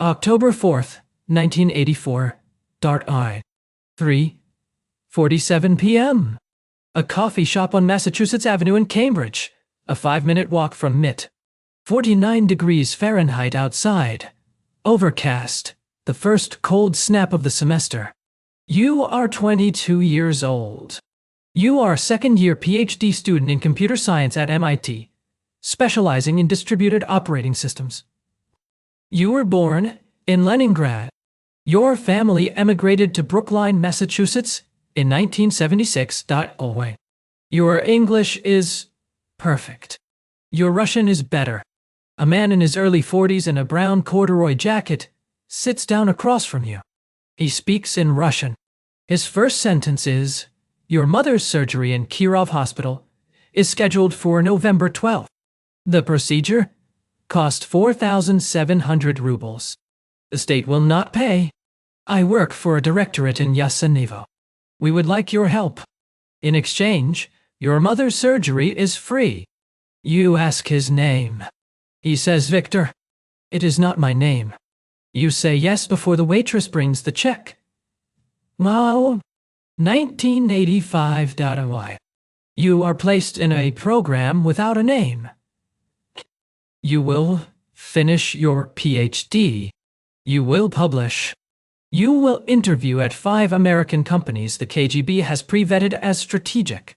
October 4th, 1984. I. 3:47 p.m. A coffee shop on Massachusetts Avenue in Cambridge, a 5-minute walk from MIT. 49 degrees Fahrenheit outside. Overcast, the first cold snap of the semester. You are 22 years old. You are a second-year PhD student in computer science at MIT, specializing in distributed operating systems. You were born in Leningrad. Your family emigrated to Brookline, Massachusetts in 1976. Your English is perfect. Your Russian is better. A man in his early 40s in a brown corduroy jacket sits down across from you. He speaks in Russian. His first sentence is, "Your mother's surgery in Kirov Hospital is scheduled for November 12th. The procedure cost 4,700 rubles. The state will not pay. I work for a directorate in Yasenevo. We would like your help. In exchange, your mother's surgery is free." You ask his name. He says, "Victor." It is not my name. You say yes before the waitress brings the check. Wow. 1985. You are placed in a program without a name. You will finish your PhD. You will publish. You will interview at 5 American companies the KGB has pre-vetted as strategic.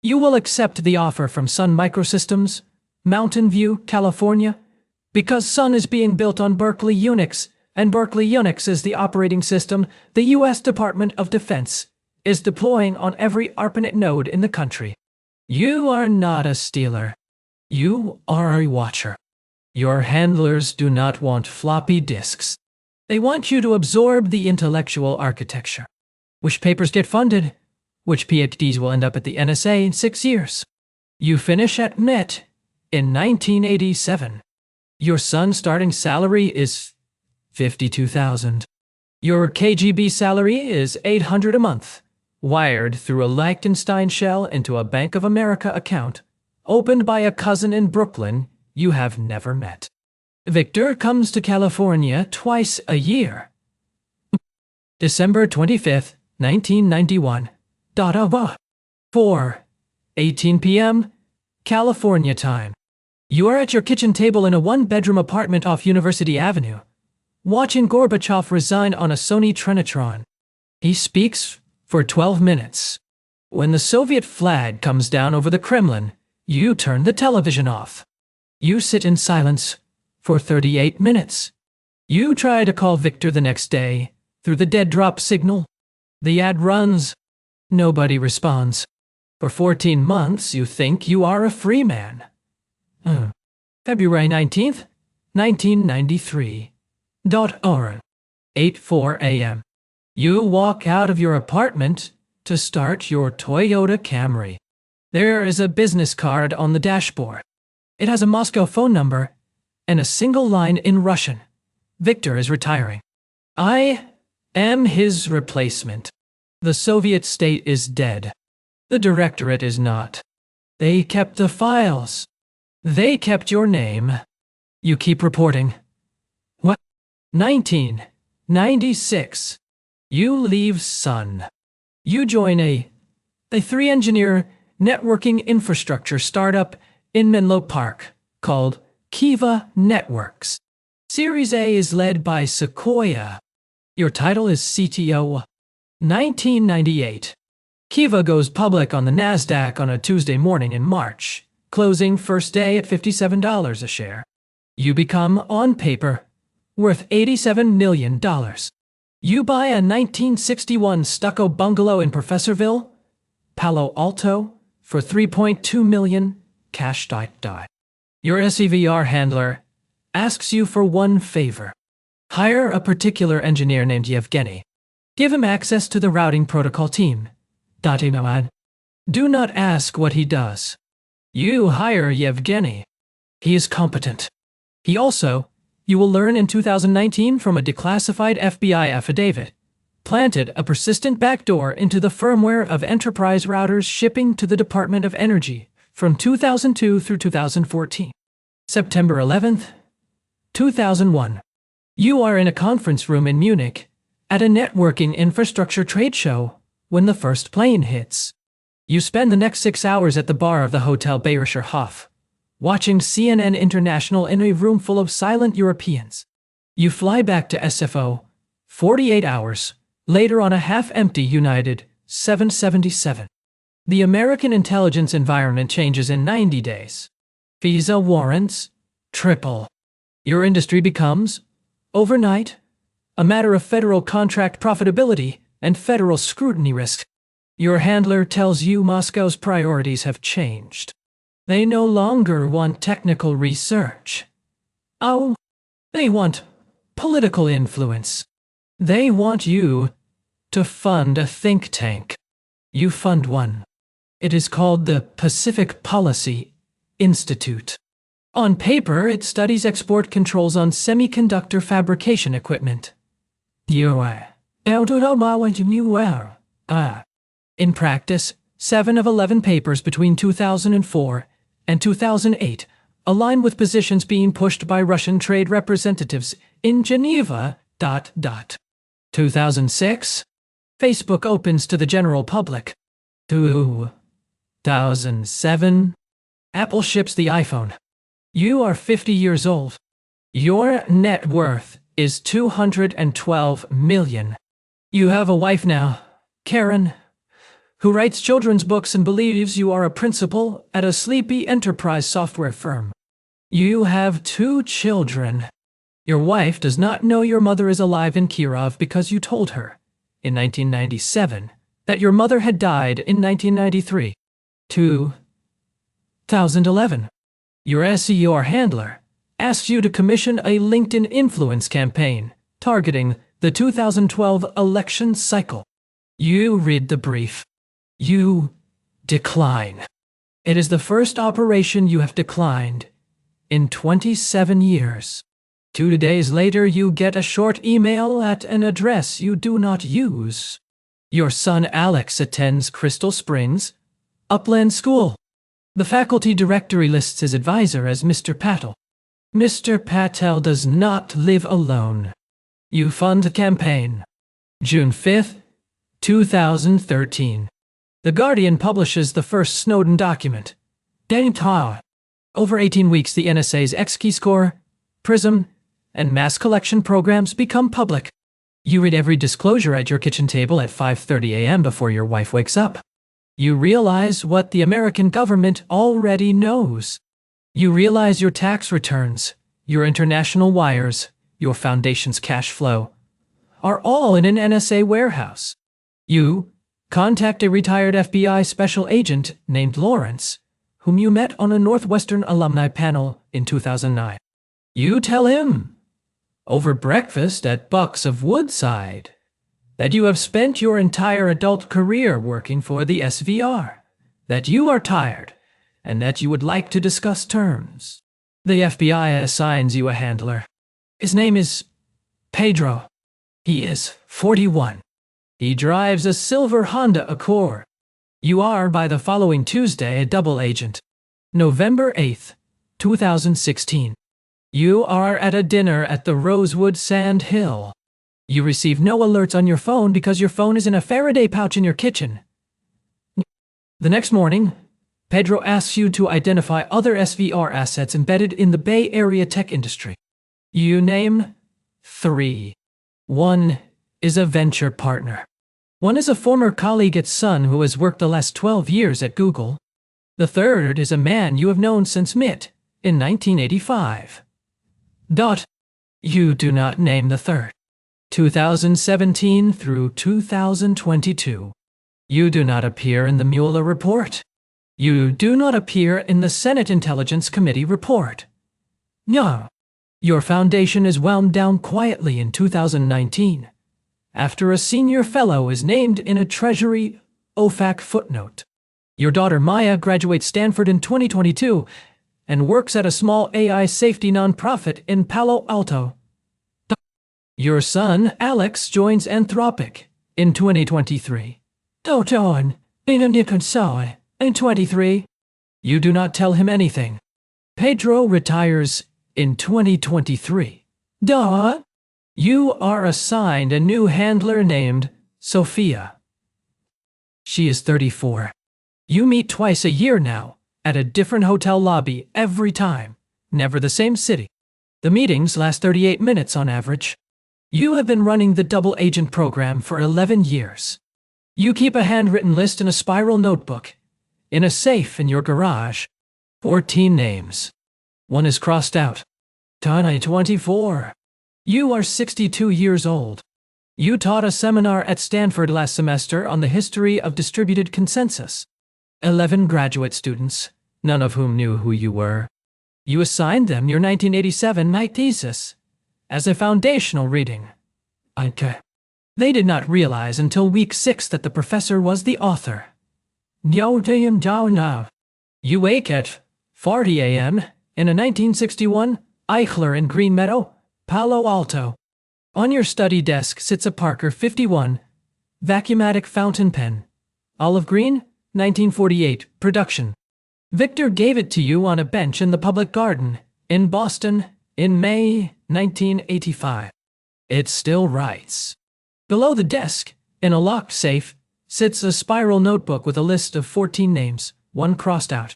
You will accept the offer from Sun Microsystems, Mountain View, California, because Sun is being built on Berkeley Unix, and Berkeley Unix is the operating system the U.S. Department of Defense is deploying on every ARPANET node in the country. You are not a stealer. You are a watcher. Your handlers do not want floppy disks. They want you to absorb the intellectual architecture. Which papers get funded? Which PhDs will end up at the NSA in 6 years? You finish at MIT in 1987. Your son's starting salary is $52,000. Your KGB salary is $800 a month, wired through a Liechtenstein shell into a Bank of America account, opened by a cousin in Brooklyn you have never met. Victor comes to California twice a year. December 25th, 1991. 4:18 p.m. California time. You are at your kitchen table in a 1-bedroom apartment off University Avenue, watching Gorbachev resign on a Sony Trinitron. He speaks for 12 minutes. When the Soviet flag comes down over the Kremlin, you turn the television off. You sit in silence for 38 minutes. You try to call Victor the next day through the dead drop signal. The ad runs. Nobody responds. For 14 months, you think you are a free man. February 19th, 1993. 8:04 a.m. You walk out of your apartment to start your Toyota Camry. There is a business card on the dashboard. It has a Moscow phone number and a single line in Russian. Victor is retiring. I am his replacement. The Soviet state is dead. The directorate is not. They kept the files. They kept your name. You keep reporting. What? 1996. You leave Sun. You join a 3-engineer networking infrastructure startup in Menlo Park called Kiva Networks. Series A is led by Sequoia. Your title is CTO. 1998. Kiva goes public on the NASDAQ on a Tuesday morning in March, closing first day at $57 a share. You become, on paper, worth $87 million. You buy a 1961 stucco bungalow in Professorville, Palo Alto, for $3.2 million cash. Your SEVR handler asks you for one favor. Hire a particular engineer named Yevgeny. Give him access to the routing protocol team. Do not ask what he does. You hire Yevgeny. He is competent. He also, you will learn in 2019 from a declassified FBI affidavit, planted a persistent backdoor into the firmware of enterprise routers shipping to the Department of Energy from 2002 through 2014. September 11th, 2001. You are in a conference room in Munich at a networking infrastructure trade show when the first plane hits. You spend the next 6 hours at the bar of the Hotel Bayerischer Hof, watching CNN International in a room full of silent Europeans. You fly back to SFO 48 hours later on a half-empty United 777. The American intelligence environment changes in 90 days. Visa warrants triple. Your industry becomes, overnight, a matter of federal contract profitability and federal scrutiny risk. Your handler tells you Moscow's priorities have changed. They no longer want technical research. Oh, they want political influence. They want you to fund a think tank. You fund one. It is called the Pacific Policy Institute. On paper, it studies export controls on semiconductor fabrication equipment. In practice, 7 of 11 papers between 2004 and 2008 align with positions being pushed by Russian trade representatives in Geneva. 2006, Facebook opens to the general public. 2007, Apple ships the iPhone. You are 50 years old. Your net worth is $212 million. You have a wife now, Karen, who writes children's books and believes you are a principal at a sleepy enterprise software firm. You have 2 children. Your wife does not know your mother is alive in Kirov because you told her, in 1997, that your mother had died in 1993. 2011. Your SEO or handler asks you to commission a LinkedIn influence campaign targeting the 2012 election cycle. You read the brief. You decline. It is the first operation you have declined in 27 years. 2 days later, you get a short email at an address you do not use. Your son Alex attends Crystal Springs Upland School. The faculty directory lists his advisor as Mr. Patel. Mr. Patel does not live alone. You fund the campaign. June 5, 2013. The Guardian publishes the first Snowden document. Over 18 weeks, the NSA's X-Key score, PRISM, and mass collection programs become public. You read every disclosure at your kitchen table at 5:30 a.m. before your wife wakes up. You realize what the American government already knows. You realize your tax returns, your international wires, your foundation's cash flow are all in an NSA warehouse. You contact a retired FBI special agent named Lawrence, whom you met on a Northwestern alumni panel in 2009. You tell him, over breakfast at Bucks of Woodside, that you have spent your entire adult career working for the SVR, that you are tired, and that you would like to discuss terms. The FBI assigns you a handler. His name is Pedro. He is 41. He drives a silver Honda Accord. You are, by the following Tuesday, a double agent. November 8th, 2016. You are at a dinner at the Rosewood Sand Hill. You receive no alerts on your phone because your phone is in a Faraday pouch in your kitchen. The next morning, Pedro asks you to identify other SVR assets embedded in the Bay Area tech industry. You name 3. 1 is a venture partner. 1 is a former colleague at Sun who has worked the last 12 years at Google. The 3rd is a man you have known since MIT in 1985. You do not name the 3rd. 2017 through 2022. You do not appear in the Mueller report. You do not appear in the Senate Intelligence Committee report. No. Your foundation is wound down quietly in 2019, after a senior fellow is named in a Treasury OFAC footnote. Your daughter Maya graduates Stanford in 2022 and works at a small AI safety nonprofit in Palo Alto. Your son Alex joins Anthropic in 2023. In 23. You do not tell him anything. Pedro retires in 2023. You are assigned a new handler named Sophia. She is 34. You meet twice a year now, at a different hotel lobby every time, never the same city. The meetings last 38 minutes on average. You have been running the double agent program for 11 years. You keep a handwritten list in a spiral notebook, in a safe in your garage. 14 names. One is crossed out. Tiny 24. You are 62 years old. You taught a seminar at Stanford last semester on the history of distributed consensus. 11 graduate students, none of whom knew who you were. You assigned them your 1987 night thesis as a foundational reading. Okay. They did not realize until week 6 that the professor was the author. You wake at 4 a.m. in a 1961 Eichler in Green Meadow, Palo Alto. On your study desk sits a Parker 51 vacuumatic fountain pen. Olive green, 1948, production. Victor gave it to you on a bench in the public garden, in Boston, in May 1985. It still writes. Below the desk, in a locked safe, sits a spiral notebook with a list of 14 names, one crossed out.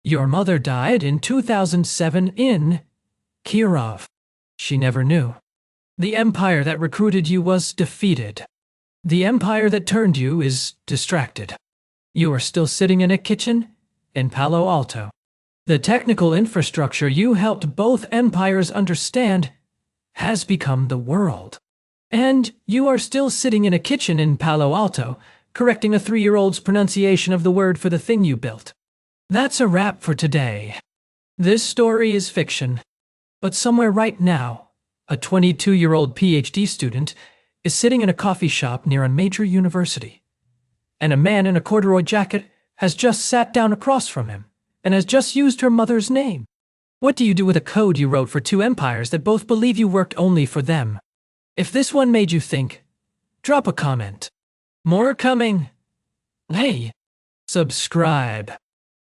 Your mother died in 2007 in Kirov. She never knew. The empire that recruited you was defeated. The empire that turned you is distracted. You are still sitting in a kitchen in Palo Alto. The technical infrastructure you helped both empires understand has become the world. And you are still sitting in a kitchen in Palo Alto, correcting a 3-year-old's pronunciation of the word for the thing you built. That's a wrap for today. This story is fiction. But somewhere right now, a 22-year-old PhD student is sitting in a coffee shop near a major university. And a man in a corduroy jacket has just sat down across from him and has just used her mother's name. What do you do with a code you wrote for 2 empires that both believe you worked only for them? If this one made you think, drop a comment. More coming. Hey, subscribe.